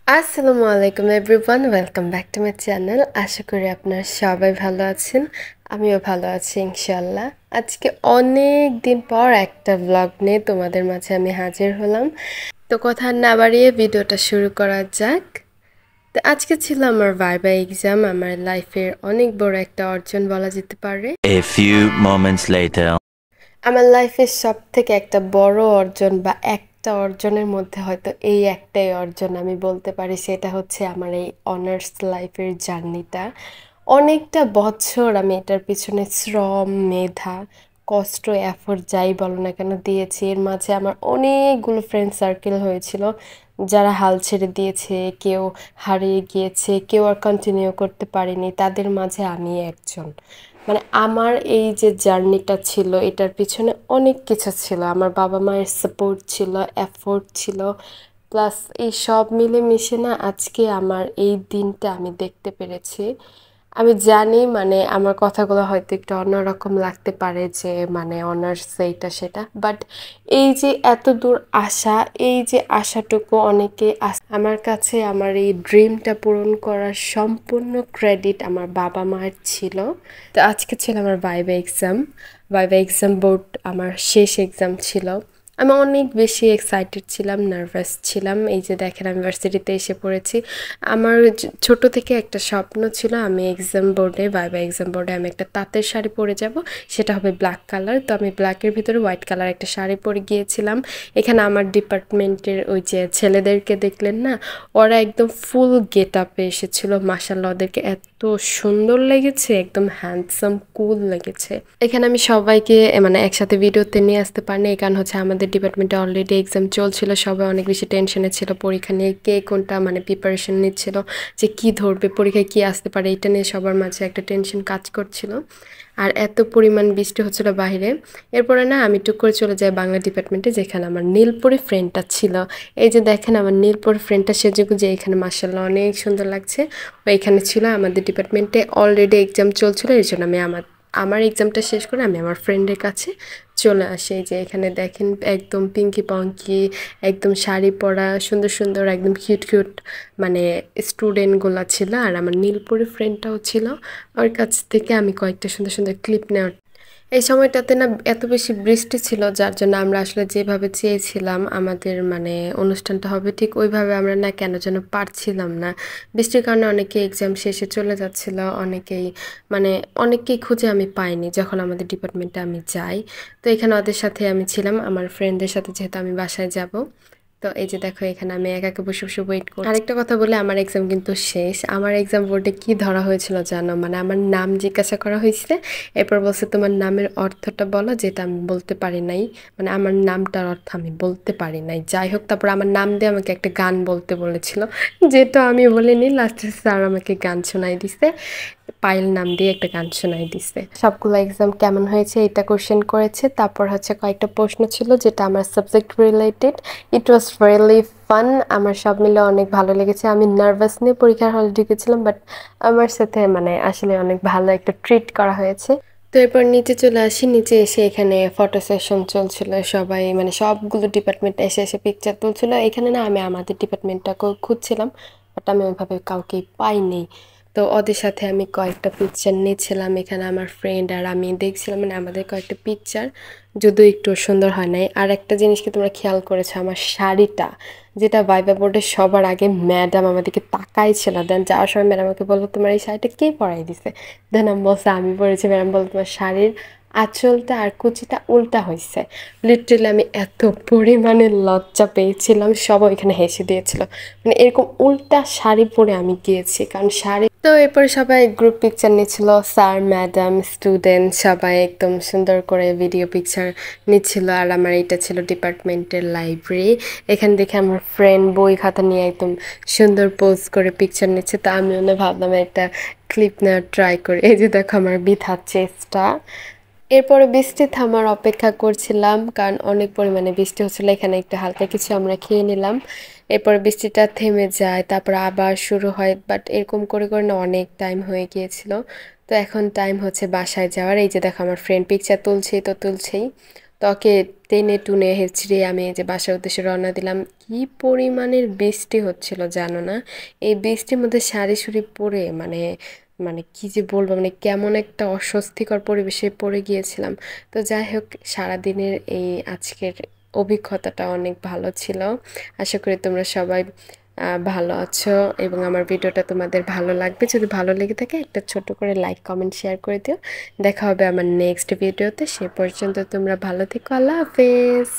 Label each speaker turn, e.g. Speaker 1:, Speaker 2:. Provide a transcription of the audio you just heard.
Speaker 1: আসসালামু আলাইকুম everyone, welcome back to my channel. আশা করি আপনারা সবাই ভালো আছেন। আমিও ভালো আছি ইনশাল্লাহ। আজকে অনেক দিন পর একটা ব্লগ নিয়ে তোমাদের মাঝে আমি হাজির হলাম। তো কথা না বাড়িয়ে ভিডিওটা শুরু করা যাক। তো আজকে ছিল আমার ভাইবা এক্সাম, আমার লাইফের অনেক বড় একটা অর্জন বলা যেতে পারে।
Speaker 2: A few moments later.
Speaker 1: আমার লাইফের সব থেকে একটা বড় অর্জন বা একটা অর্জনের মধ্যে হয়তো এই একটাই অর্জন আমি বলতে পারি, সেটা হচ্ছে আমার এই অনার্স লাইফের জার্নিটা। অনেকটা বছর আমি এটার পিছনে শ্রম, মেধা, কষ্ট, এফোর্ট যাই বলো না কেন দিয়েছি। এর মাঝে আমার অনেকগুলো ফ্রেন্ড সার্কেল হয়েছিল যারা হাল ছেড়ে দিয়েছে, কেউ হারিয়ে গিয়েছে, কেউ আর কন্টিনিউ করতে পারেনি। তাদের মাঝে আমি একজন। মানে আমার এই যে জার্নিটা ছিল এটার পিছনে অনেক কিছু ছিল। আমার বাবা মায়ের সাপোর্ট ছিল, এফোর্ট ছিল, প্লাস এই সব মিলেমিশে না আজকে আমার এই দিনটা আমি দেখতে পেরেছি। আমি জানি মানে আমার কথাগুলো হয়তো একটু অন্যরকম লাগতে পারে যে মানে অনার্স এইটা সেটা, বাট এই যে এত দূর আসা, এই যে আশাটুকু অনেকে আমার কাছে আমার এই ড্রিমটা পূরণ করার সম্পূর্ণ ক্রেডিট আমার বাবা মায়ের ছিল। তো আজকে ছিল আমার ভাইবা এক্সাম বোর্ড, আমার শেষ এক্সাম ছিল। আমি অনেক বেশি এক্সাইটেড ছিলাম, নার্ভাস ছিলাম। এই যে দেখেন আমি ভার্সিটিতে এসে পড়েছি। আমার ছোট থেকে একটা স্বপ্ন ছিল আমি ভাইবা এক্সাম বোর্ডে আমি একটা তাঁতের শাড়ি পরে যাব, সেটা হবে ব্ল্যাক কালার। তো আমি ব্ল্যাকের ভিতরে হোয়াইট কালার একটা শাড়ি পরে গিয়েছিলাম। এখানে আমার ডিপার্টমেন্টের ওই যে ছেলেদেরকে দেখলেন না, ওরা একদম ফুল গেট আপে এসেছিল। মাশাআল্লাহ, ওদেরকে এত সুন্দর লেগেছে, একদম হ্যান্ডসাম কুল লেগেছে। এখানে আমি সবাইকে মানে একসাথে ভিডিওতে নিয়ে আসতে পারিনি, এই কারণ হচ্ছে আমাদের ডিপার্টমেন্টে অলরেডি এক্সাম চলছিল। সবাই অনেক বেশি টেনশনে ছিল পরীক্ষা নিয়ে, কে কোনটা মানে প্রিপারেশন নিচ্ছিল, যে কি ধরবে পরীক্ষায়, কি আসতে পারে, এটা নিয়ে সবার মাঝে একটা টেনশন কাজ করছিল। আর এত পরিমাণ বৃষ্টি হচ্ছিল বাইরে। এরপরে না আমি টুক করে চলে যাই বাংলা ডিপার্টমেন্টে, যেখানে আমার নীলপরি ফ্রেন্ডটা ছিল। এই যে দেখেন আমার নীলপরি ফ্রেন্ডটা সেজেগুজে এখানে মাশাআল্লাহ অনেক সুন্দর লাগছে। ও এখানে ছিল। আমাদের ডিপার্টমেন্টে অলরেডি এক্সাম চলছিল, এই জন্য আমি আমার এক্সামটা শেষ করে আমি আমার ফ্রেন্ডের কাছে চলে আসি। এই যে এখানে দেখেন একদম পিঙ্কি পঙ্কি, একদম শাড়ি পরা সুন্দর সুন্দর একদম কিউট কিউট মানে স্টুডেন্টগুলো ছিল। আর আমার নীলপরি ফ্রেন্ডটাও ছিল। ওর কাছ থেকে আমি কয়েকটা সুন্দর সুন্দর ক্লিপ নেওয়ার এই সময়টাতে না এত বেশি বৃষ্টি ছিল, যার জন্য আমরা আসলে যেভাবে চেয়েছিলাম আমাদের মানে অনুষ্ঠানটা হবে ঠিক ওইভাবে আমরা না কেন যেন পারছিলাম না। বৃষ্টির কারণে অনেকে এক্সাম শেষে চলে যাচ্ছিল, অনেককেই খুঁজে আমি পাইনি যখন আমাদের ডিপার্টমেন্টে আমি যাই। তো এখানে ওদের সাথে আমি ছিলাম, আমার ফ্রেন্ডদের সাথে, যেহেতু আমি বাসায় যাব। তো এই যে দেখো এখানে আমি একা একা বসে বসে ওয়েট করি। আরেকটা কথা বলে, আমার এক্সাম কিন্তু শেষ। আমার এক্সাম বোর্ডে কি ধরা হয়েছিল জানো? মানে আমার নাম জিজ্ঞাসা করা হয়েছে, এরপর বলছে তোমার নামের অর্থটা বলো, যেটা আমি বলতে পারি নাই। মানে আমার নামটার অর্থ আমি বলতে পারি নাই। যাই হোক, তারপর আমার নাম দিয়ে আমাকে একটা গান বলতে বলেছিল, যেটা আমি বলিনি। লাস্টে স্যার আমাকে গান শোনাই দিছে, পায়েল নাম দিয়ে একটা গান শোনাই দিছে। সবগুলো এক্সাম কেমন হয়েছে এটা কোশ্চেন করেছে। তারপর হচ্ছে কয়েকটা প্রশ্ন ছিল যেটা আমার subject related. It was really fun. আমার সব মিলে অনেক ভালো লেগেছে। আমি নার্ভাস নিয়ে পরীক্ষার হলে ঢুকেছিলাম, বাট আমার সাথে মানে আসলে অনেক ভালো একটা ট্রিট করা হয়েছে। তো এরপর নিচে চলে আসি। নিচে এসে এখানে ফটো সেশন চলছিল, সবাই মানে সবগুলো ডিপার্টমেন্ট এসে এসে পিকচার তুলছিল। এখানে না আমি আমাদের ডিপার্টমেন্টটাকেও খুঁজছিলাম, বাট আমি ওইভাবে কাউকে পাইনি। তো ওদের সাথে আমি কয়েকটা পিকচার নিয়েছিলাম। এখানে আমার ফ্রেন্ড আর আমি দেখছিলাম মানে আমাদের কয়েকটা পিকচার, যদিও একটু সুন্দর হয় নাই। আর একটা জিনিস কি তোমরা খেয়াল করেছো, আমার শাড়িটা, যেটা ভাইবা বোর্ডে সবার আগে ম্যাডাম আমাদেরকে তাকাইছিল, দেন যাওয়ার সময় ম্যাডাম আমাকে বললো তোমার এই শাড়িটা কে পরাই দিছে? দেন আমি বলছি আমি পরেছি। ম্যাডাম বললো তোমার শাড়ির আঁচলটা আর কুচিটা উল্টা হয়েছে। লিটারেলি আমি এত পরিমাণে লজ্জা পেয়েছিলাম, সবাই এখানে হেসে দিয়েছিল। মানে এরকম উল্টা শাড়ি পরে আমি গিয়েছি, কারণ শাড়ি। তো এরপরে সবাই গ্রুপ পিকচার নিচ্ছিল, স্যার, ম্যাডাম, স্টুডেন্ট সবাই একদম সুন্দর করে ভিডিও পিকচার নিচ্ছিল। আর আমার এটা ছিল ডিপার্টমেন্টের লাইব্রেরি। এখানে দেখে আমার ফ্রেন্ড বই খাতা নিয়ে একদম সুন্দর পোজ করে পিকচার নিচ্ছে। তো আমি ভাবলাম একটা ক্লিপ নেওয়ার ট্রাই করি। এই যে দেখো আমার বৃথা চেষ্টা। এরপরে বৃষ্টি থামার অপেক্ষা করছিলাম, কারণ অনেক পরিমাণে বৃষ্টি হচ্ছিল। এখানে একটু হালকা কিছু আমরা খেয়ে নিলাম। এরপরে বৃষ্টিটা থেমে যায়, তারপর আবার শুরু হয়, বাট এরকম করে করে না অনেক টাইম হয়ে গিয়েছিল। তো এখন টাইম হচ্ছে বাসায় যাওয়ার। এই যে দেখো আমার ফ্রেন্ড পিকচার তুলছেই তো তুলছেই। তো ওকে টেনে টুনে হেঁচড়ে আমি এই যে বাসার উদ্দেশ্যে রওনা দিলাম। কি পরিমাণের বৃষ্টি হচ্ছিল জানো না? এই বৃষ্টির মধ্যে সারি সুরি পরে মানে মানে কি যে বলবো, মানে কেমন একটা অস্বস্তিকর পরিবেশে পড়ে গিয়েছিলাম। তো যাই হোক, সারাদিনের এই আজকের অভিজ্ঞতাটা অনেক ভালো ছিল। আশা করি তোমরা সবাই ভালো আছো এবং আমার ভিডিওটা তোমাদের ভালো লাগবে। যদি ভালো লেগে থাকে একটা ছোট করে লাইক কমেন্ট শেয়ার করে দিও। দেখা হবে আমার নেক্সট ভিডিওতে। সে পর্যন্ত তোমরা ভালো থেকো। আল্লাহ হাফেজ।